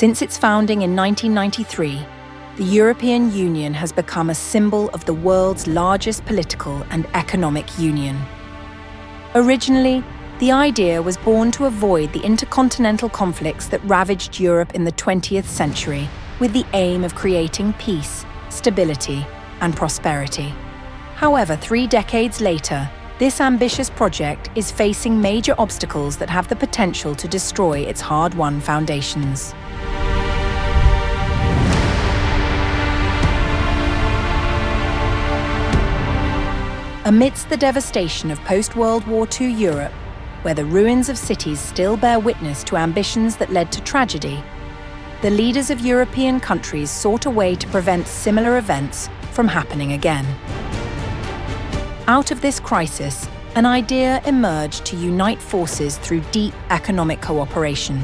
Since its founding in 1993, the European Union has become a symbol of the world's largest political and economic union. Originally, the idea was born to avoid the intercontinental conflicts that ravaged Europe in the 20th century, with the aim of creating peace, stability, and prosperity. However, 3 decades later, this ambitious project is facing major obstacles that have the potential to destroy its hard-won foundations. Amidst the devastation of post-World War II Europe, where the ruins of cities still bear witness to ambitions that led to tragedy, the leaders of European countries sought a way to prevent similar events from happening again. Out of this crisis, an idea emerged to unite forces through deep economic cooperation.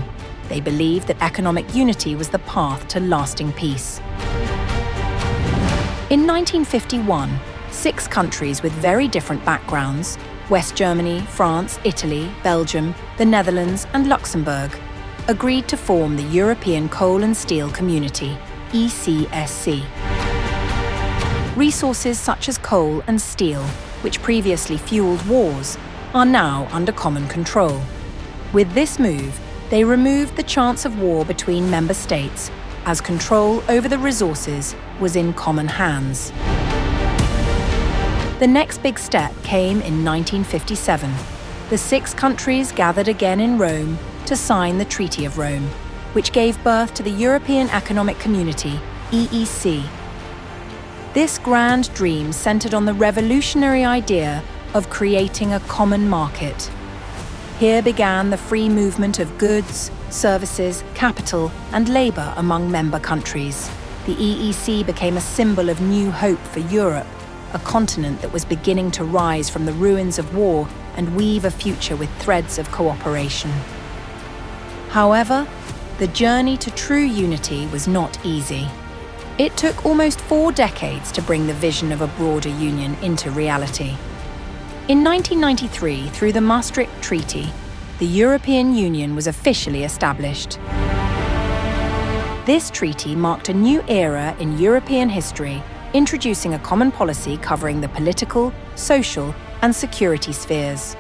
They believed that economic unity was the path to lasting peace. In 1951, 6 countries with very different backgrounds, West Germany, France, Italy, Belgium, the Netherlands, and Luxembourg, agreed to form the European Coal and Steel Community, ECSC. Resources such as coal and steel, which previously fueled wars, are now under common control. With this move, they removed the chance of war between member states, as control over the resources was in common hands. The next big step came in 1957. The 6 countries gathered again in Rome to sign the Treaty of Rome, which gave birth to the European Economic Community, EEC. This grand dream centered on the revolutionary idea of creating a common market. Here began the free movement of goods, services, capital, and labor among member countries. The EEC became a symbol of new hope for Europe, a continent that was beginning to rise from the ruins of war and weave a future with threads of cooperation. However, the journey to true unity was not easy. It took almost 4 decades to bring the vision of a broader union into reality. In 1993, through the Maastricht Treaty, the European Union was officially established. This treaty marked a new era in European history, introducing a common policy covering the political, social, and security spheres.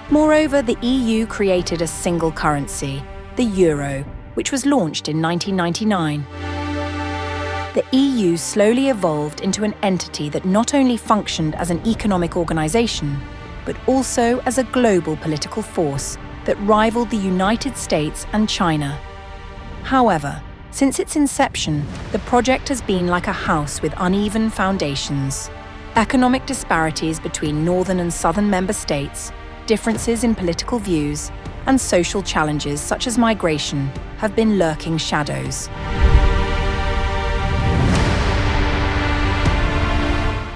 Moreover, the EU created a single currency, the euro, which was launched in 1999. The EU slowly evolved into an entity that not only functioned as an economic organization, but also as a global political force that rivaled the United States and China. However, since its inception, the project has been like a house with uneven foundations. Economic disparities between northern and southern member states, differences in political views, and social challenges such as migration have been lurking shadows.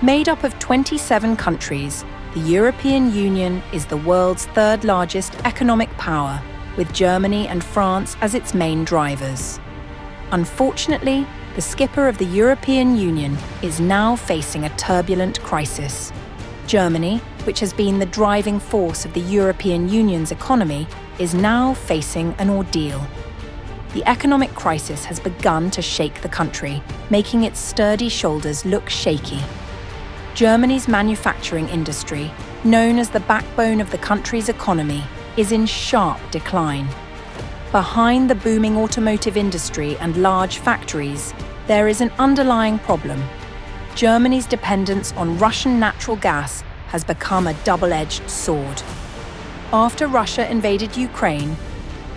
Made up of 27 countries, the European Union is the world's 3rd largest economic power, with Germany and France as its main drivers. Unfortunately, the skipper of the European Union is now facing a turbulent crisis. Germany, which has been the driving force of the European Union's economy, is now facing an ordeal. The economic crisis has begun to shake the country, making its sturdy shoulders look shaky. Germany's manufacturing industry, known as the backbone of the country's economy, is in sharp decline. Behind the booming automotive industry and large factories, there is an underlying problem. Germany's dependence on Russian natural gas has become a double-edged sword. After Russia invaded Ukraine,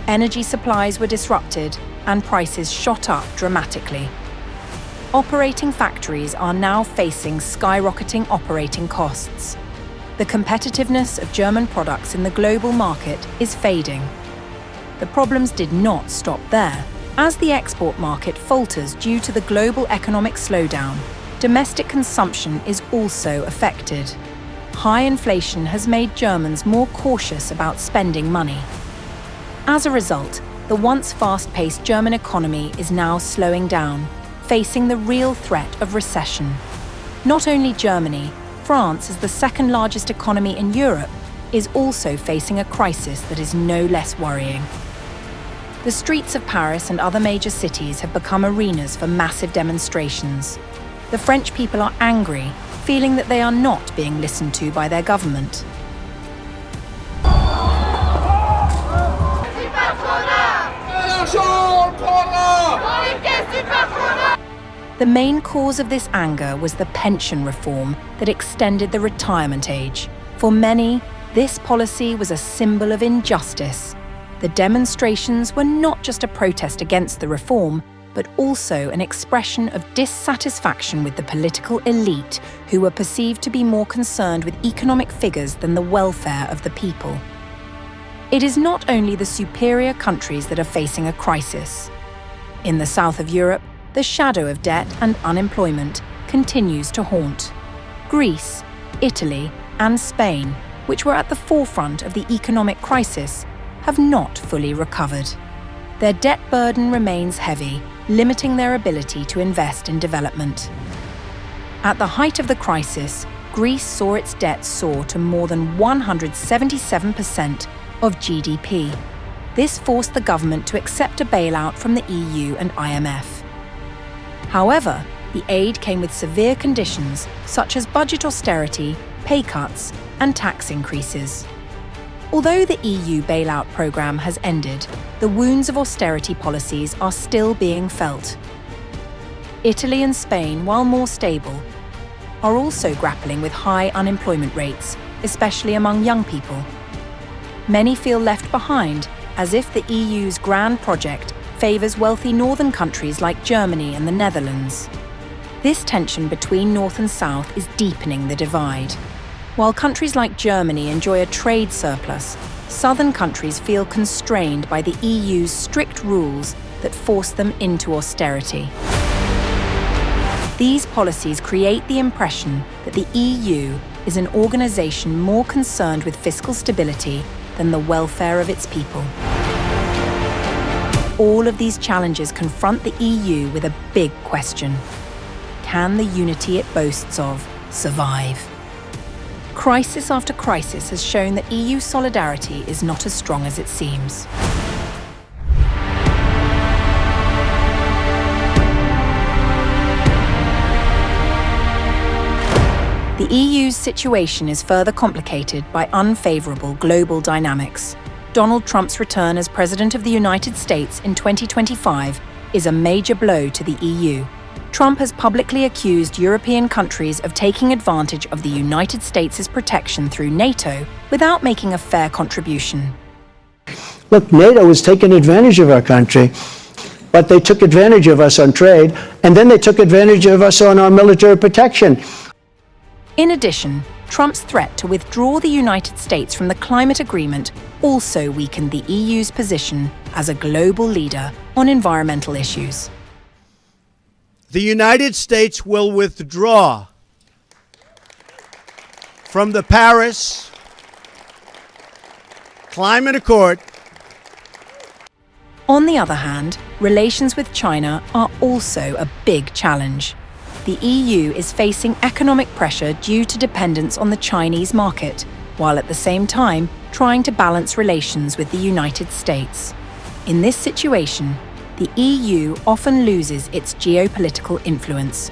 energy supplies were disrupted and prices shot up dramatically. Operating factories are now facing skyrocketing operating costs. The competitiveness of German products in the global market is fading. The problems did not stop there. As the export market falters due to the global economic slowdown, domestic consumption is also affected. High inflation has made Germans more cautious about spending money. As a result, the once fast-paced German economy is now slowing down, facing the real threat of recession. Not only Germany, France, as the 2nd largest economy in Europe, is also facing a crisis that is no less worrying. The streets of Paris and other major cities have become arenas for massive demonstrations. The French people are angry, feeling that they are not being listened to by their government. The main cause of this anger was the pension reform that extended the retirement age. For many, this policy was a symbol of injustice. The demonstrations were not just a protest against the reform, but also an expression of dissatisfaction with the political elite, who were perceived to be more concerned with economic figures than the welfare of the people. It is not only the superior countries that are facing a crisis. In the south of Europe, the shadow of debt and unemployment continues to haunt. Greece, Italy, and Spain, which were at the forefront of the economic crisis, have not fully recovered. Their debt burden remains heavy, limiting their ability to invest in development. At the height of the crisis, Greece saw its debt soar to more than 177% of GDP. This forced the government to accept a bailout from the EU and IMF. However, the aid came with severe conditions such as budget austerity, pay cuts, and tax increases. Although the EU bailout programme has ended, the wounds of austerity policies are still being felt. Italy and Spain, while more stable, are also grappling with high unemployment rates, especially among young people. Many feel left behind, as if the EU's grand project favours wealthy northern countries like Germany and the Netherlands. This tension between North and South is deepening the divide. While countries like Germany enjoy a trade surplus, southern countries feel constrained by the EU's strict rules that force them into austerity. These policies create the impression that the EU is an organisation more concerned with fiscal stability than the welfare of its people. All of these challenges confront the EU with a big question. Can the unity it boasts of survive? Crisis after crisis has shown that EU solidarity is not as strong as it seems. The EU's situation is further complicated by unfavourable global dynamics. Donald Trump's return as President of the United States in 2025 is a major blow to the EU. Trump has publicly accused European countries of taking advantage of the United States' protection through NATO without making a fair contribution. Look, NATO was taking advantage of our country, but they took advantage of us on trade, and then they took advantage of us on our military protection. In addition, Trump's threat to withdraw the United States from the climate agreement also weakened the EU's position as a global leader on environmental issues. The United States will withdraw from the Paris Climate Accord. On the other hand, relations with China are also a big challenge. The EU is facing economic pressure due to dependence on the Chinese market, while at the same time trying to balance relations with the United States. In this situation, the EU often loses its geopolitical influence.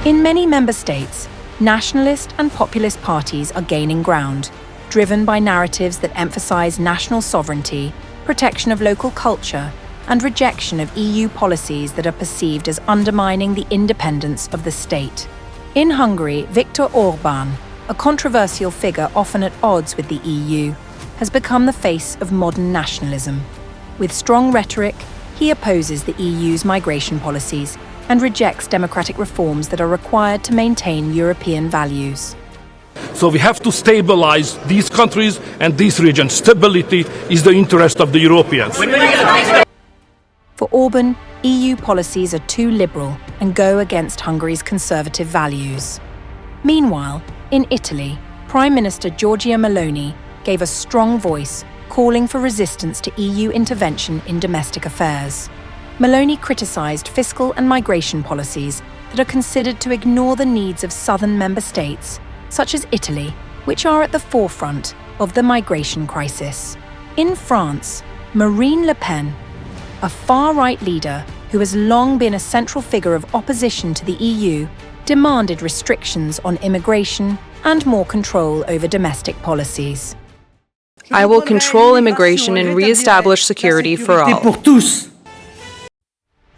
In many member states, nationalist and populist parties are gaining ground, driven by narratives that emphasize national sovereignty, protection of local culture, and rejection of EU policies that are perceived as undermining the independence of the state. In Hungary, Viktor Orbán, a controversial figure often at odds with the EU, has become the face of modern nationalism. With strong rhetoric, he opposes the EU's migration policies and rejects democratic reforms that are required to maintain European values. So we have to stabilize these countries and these regions. Stability is the interest of the Europeans. For Orbán, EU policies are too liberal and go against Hungary's conservative values. Meanwhile, in Italy, Prime Minister Giorgia Meloni gave a strong voice calling for resistance to EU intervention in domestic affairs. Meloni criticised fiscal and migration policies that are considered to ignore the needs of southern member states, such as Italy, which are at the forefront of the migration crisis. In France, Marine Le Pen, a far-right leader who has long been a central figure of opposition to the EU, demanded restrictions on immigration and more control over domestic policies. I will control immigration and re-establish security for all.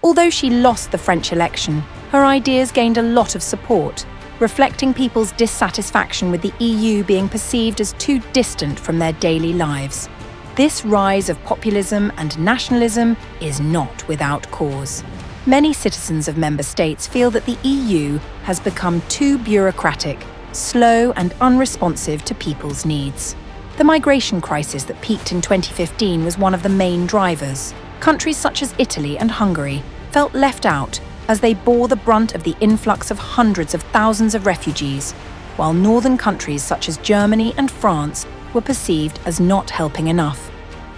Although she lost the French election, her ideas gained a lot of support, reflecting people's dissatisfaction with the EU being perceived as too distant from their daily lives. This rise of populism and nationalism is not without cause. Many citizens of member states feel that the EU has become too bureaucratic, slow and unresponsive to people's needs. The migration crisis that peaked in 2015 was one of the main drivers. Countries such as Italy and Hungary felt left out as they bore the brunt of the influx of hundreds of thousands of refugees, while northern countries such as Germany and France were perceived as not helping enough.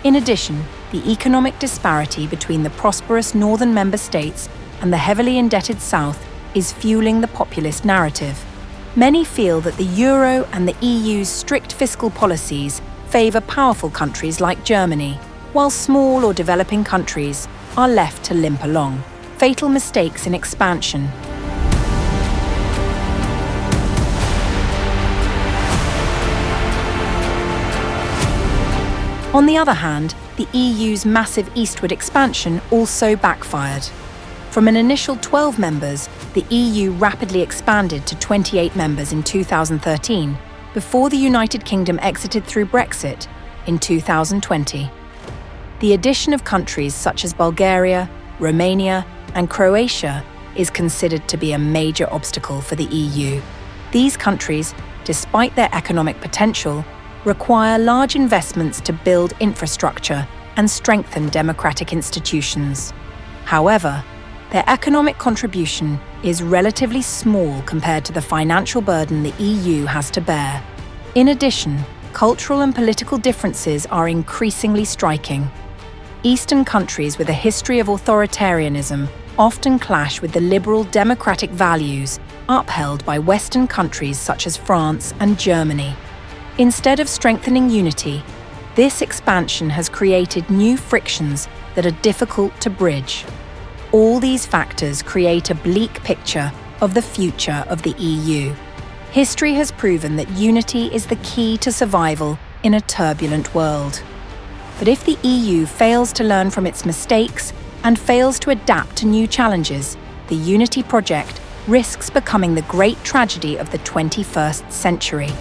In addition, the economic disparity between the prosperous northern member states and the heavily indebted south is fueling the populist narrative. Many feel that the euro and the EU's strict fiscal policies favour powerful countries like Germany, while small or developing countries are left to limp along. Fatal mistakes in expansion. On the other hand, the EU's massive eastward expansion also backfired. From an initial 12 members, the EU rapidly expanded to 28 members in 2013, before the United Kingdom exited through Brexit in 2020. The addition of countries such as Bulgaria, Romania, and Croatia is considered to be a major obstacle for the EU. These countries, despite their economic potential, require large investments to build infrastructure and strengthen democratic institutions. However, their economic contribution is relatively small compared to the financial burden the EU has to bear. In addition, cultural and political differences are increasingly striking. Eastern countries with a history of authoritarianism often clash with the liberal democratic values upheld by Western countries such as France and Germany. Instead of strengthening unity, this expansion has created new frictions that are difficult to bridge. All these factors create a bleak picture of the future of the EU. History has proven that unity is the key to survival in a turbulent world. But if the EU fails to learn from its mistakes and fails to adapt to new challenges, the unity project risks becoming the great tragedy of the 21st century.